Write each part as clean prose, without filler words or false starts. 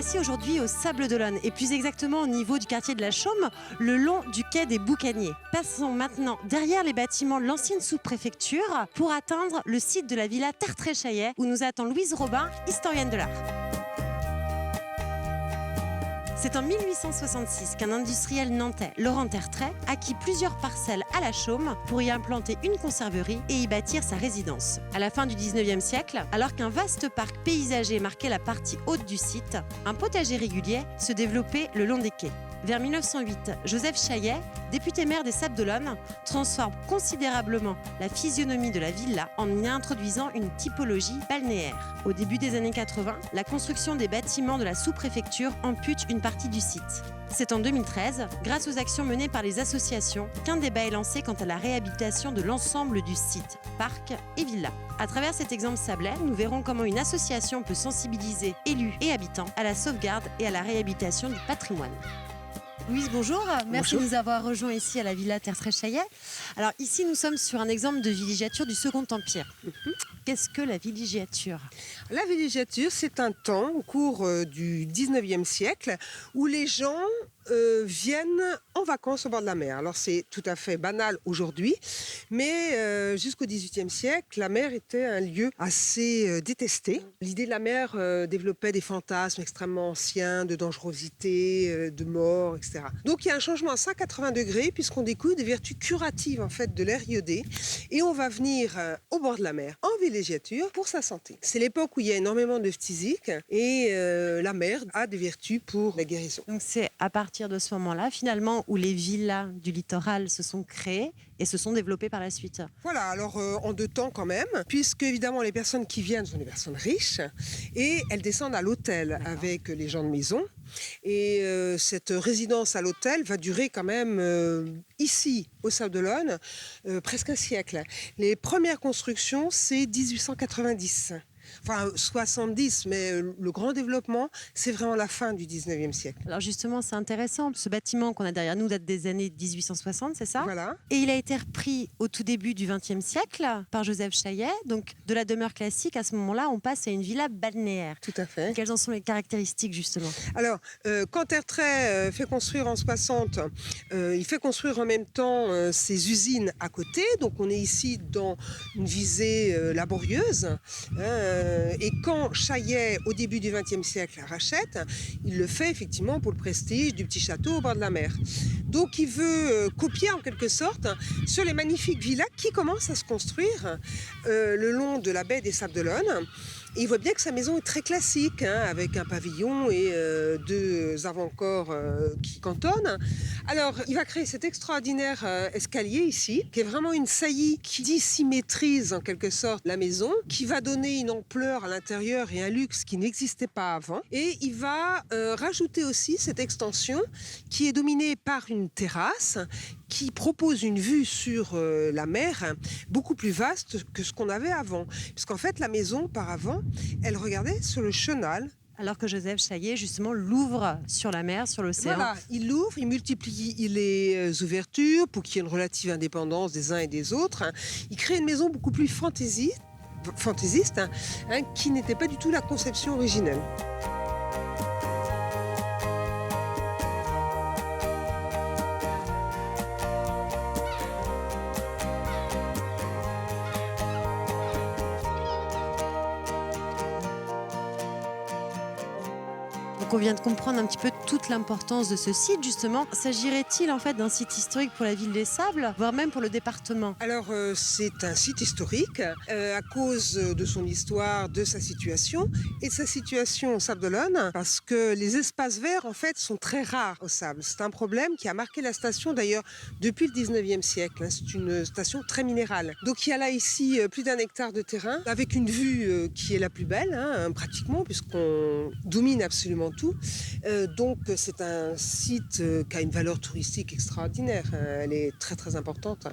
voici aujourd'hui au Sable d'Olonne et plus exactement au niveau du quartier de la Chaume, le long du quai des Boucaniers. Passons maintenant derrière les bâtiments de l'ancienne sous-préfecture pour atteindre le site de la villa Tertrais-Chaillet où nous attend Louise Robin, historienne de l'art. C'est en 1866 qu'un industriel nantais, Laurent Tertrais, acquit plusieurs parcelles à la Chaume pour y implanter une conserverie et y bâtir sa résidence. À la fin du 19e siècle, alors qu'un vaste parc paysager marquait la partie haute du site, un potager régulier se développait le long des quais. Vers 1908, Joseph Chaillet, député maire des Sables d'Olonne, transforme considérablement la physionomie de la villa en y introduisant une typologie balnéaire. Au début des années 80, la construction des bâtiments de la sous-préfecture ampute une partie du site. C'est en 2013, grâce aux actions menées par les associations, qu'un débat est lancé quant à la réhabilitation de l'ensemble du site, parc et villa. À travers cet exemple sablais, nous verrons comment une association peut sensibiliser élus et habitants à la sauvegarde et à la réhabilitation du patrimoine. Louise, bonjour. Merci de nous avoir rejoints ici à la villa Tertrais-Chaillet. Alors ici, nous sommes sur un exemple de villégiature du Second Empire. Qu'est-ce que la villégiature ? La villégiature, c'est un temps au cours du 19e siècle où les gens viennent en vacances au bord de la mer. Alors c'est tout à fait banal aujourd'hui, mais jusqu'au XVIIIe siècle, la mer était un lieu assez détesté. L'idée de la mer développait des fantasmes extrêmement anciens, de dangerosité, de mort, etc. Donc il y a un changement à 180 degrés puisqu'on découvre des vertus curatives en fait de l'air iodé et on va venir au bord de la mer en villégiature pour sa santé. C'est l'époque où il y a énormément de phtisiques et la mer a des vertus pour la guérison. Donc c'est à partir de ce moment-là, finalement, où les villas du littoral se sont créées et se sont développées par la suite. Voilà, alors en deux temps quand même, puisque évidemment les personnes qui viennent sont des personnes riches et elles descendent à l'hôtel avec les gens de maison. Et cette résidence à l'hôtel va durer quand même ici, au Sable d'Olonne, presque un siècle. Les premières constructions, c'est 1890. Enfin, 70, mais le grand développement, c'est vraiment la fin du 19e siècle. Alors justement, c'est intéressant. Ce bâtiment qu'on a derrière nous date des années 1860, c'est ça ? Voilà. Et il a été repris au tout début du XXe siècle par Joseph Chaillet. Donc, de la demeure classique, à ce moment-là, on passe à une villa balnéaire. Tout à fait. Quelles en sont les caractéristiques, justement ? Alors, quand Tertrais fait construire en 60, il fait construire en même temps ses usines à côté. Donc, on est ici dans une visée laborieuse. Et quand Chaillet, au début du XXe siècle, la rachète, il le fait effectivement pour le prestige du petit château au bord de la mer. Donc il veut copier en quelque sorte sur les magnifiques villas qui commencent à se construire le long de la baie des Sables d'Olonne. Et il voit bien que sa maison est très classique, avec un pavillon et deux avant-corps qui cantonnent. Alors, il va créer cet extraordinaire escalier ici, qui est vraiment une saillie qui dissymétrise en quelque sorte la maison, qui va donner une ampleur à l'intérieur et un luxe qui n'existait pas avant. Et il va rajouter aussi cette extension qui est dominée par une terrasse qui propose une vue sur la mer beaucoup plus vaste que ce qu'on avait avant. Puisqu'en fait, la maison, auparavant, elle regardait sur le chenal. Alors que Joseph Chaillet, justement, l'ouvre sur la mer, sur l'océan. Voilà, il l'ouvre, il multiplie les ouvertures pour qu'il y ait une relative indépendance des uns et des autres. Il crée une maison beaucoup plus fantaisiste, qui n'était pas du tout la conception originelle. Donc on vient de comprendre un petit peu toute l'importance de ce site, justement. S'agirait-il en fait d'un site historique pour la ville des Sables, voire même pour le département ? Alors c'est un site historique à cause de son histoire, de sa situation et de sa situation au Sable d'Olonne, parce que les espaces verts en fait sont très rares au Sable. C'est un problème qui a marqué la station d'ailleurs depuis le 19e siècle. C'est une station très minérale. Donc il y a là ici plus d'1 hectare de terrain avec une vue qui est la plus belle, pratiquement, puisqu'on domine absolument tout. Donc c'est un site qui a une valeur touristique extraordinaire. Elle est très très importante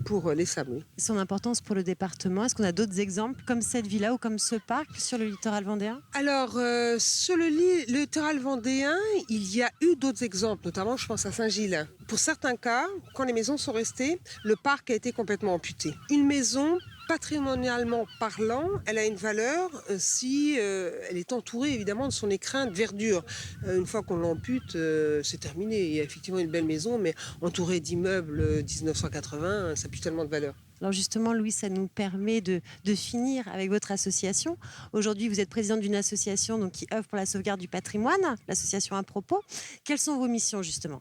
pour les Sables. Son importance pour le département, est-ce qu'on a d'autres exemples comme cette villa ou comme ce parc sur le littoral vendéen ? Alors sur le littoral vendéen, il y a eu d'autres exemples, notamment je pense à Saint-Gilles. Pour certains cas, quand les maisons sont restées, le parc a été complètement amputé. Une maison patrimonialement parlant, elle a une valeur si elle est entourée évidemment de son écrin de verdure. Une fois qu'on l'ampute, c'est terminé. Il y a effectivement une belle maison, mais entourée d'immeubles 1980, ça n'a plus tellement de valeur. Alors justement, Louise, ça nous permet de finir avec votre association. Aujourd'hui, vous êtes présidente d'une association donc, qui œuvre pour la sauvegarde du patrimoine, l'association À Propos. Quelles sont vos missions justement ?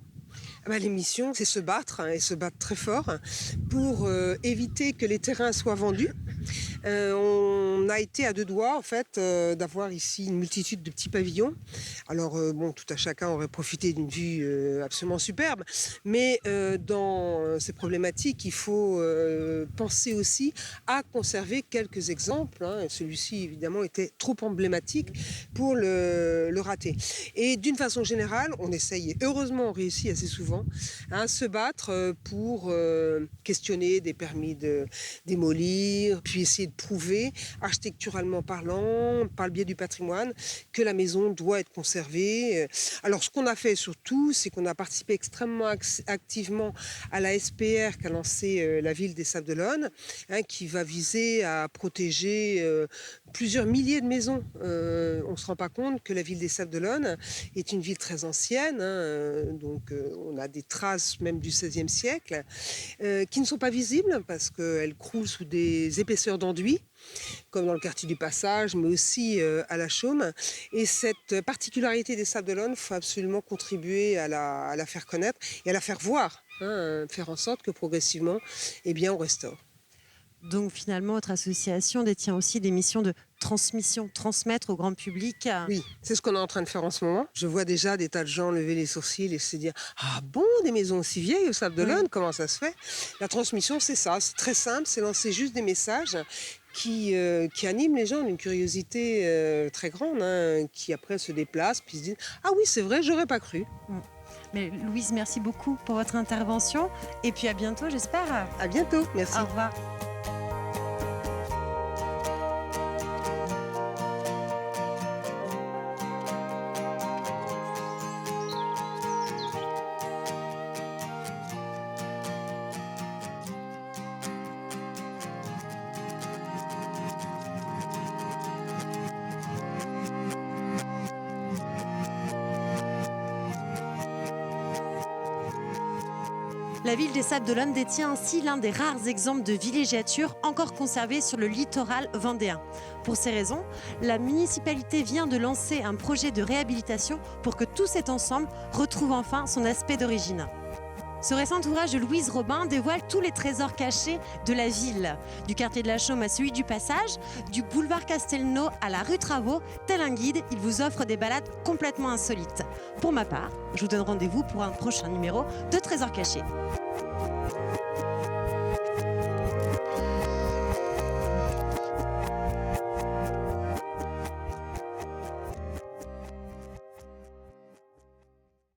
Les missions, c'est se battre, et se battre très fort, pour éviter que les terrains soient vendus. On a été à deux doigts, en fait, d'avoir ici une multitude de petits pavillons. Alors, tout à chacun aurait profité d'une vue absolument superbe, mais dans ces problématiques, il faut penser aussi à conserver quelques exemples. Celui-ci, évidemment, était trop emblématique pour le rater. Et d'une façon générale, on essaye, et heureusement, on réussit assez souvent, se battre pour questionner des permis de démolir, puis essayer de prouver, architecturalement parlant, par le biais du patrimoine, que la maison doit être conservée. Alors, ce qu'on a fait surtout, c'est qu'on a participé extrêmement activement à la SPR qu'a lancée la ville des Sables-d'Olonne, qui va viser à protéger plusieurs milliers de maisons. On ne se rend pas compte que la ville des Sables-d'Olonne est une ville très ancienne, donc on a des traces même du XVIe siècle, qui ne sont pas visibles parce qu'elles croulent sous des épaisseurs d'enduit, comme dans le quartier du Passage, mais aussi à la Chaume. Et cette particularité des Sables-d'Olonne, il faut absolument contribuer à la faire connaître et à la faire voir, faire en sorte que progressivement, on restaure. Donc finalement, votre association détient aussi des missions de transmission, transmettre au grand public. Oui, c'est ce qu'on est en train de faire en ce moment. Je vois déjà des tas de gens lever les sourcils et se dire « Ah bon, des maisons aussi vieilles au Sables-d'Olonne, comment ça se fait ?» La transmission, c'est ça, c'est très simple, c'est lancer juste des messages qui animent les gens d'une curiosité très grande, qui après se déplacent puis se disent « Ah oui, c'est vrai, j'aurais pas cru. » Mais Louise, merci beaucoup pour votre intervention et puis à bientôt, j'espère. À bientôt, merci. Au revoir. La ville des Sables-d'Olonne détient ainsi l'un des rares exemples de villégiature encore conservés sur le littoral vendéen. Pour ces raisons, la municipalité vient de lancer un projet de réhabilitation pour que tout cet ensemble retrouve enfin son aspect d'origine. Ce récent ouvrage de Louise Robin dévoile tous les trésors cachés de la ville, du quartier de la Chaume à celui du Passage, du boulevard Castelnau à la rue Travaux. Tel un guide, il vous offre des balades complètement insolites. Pour ma part, je vous donne rendez-vous pour un prochain numéro de Trésors cachés.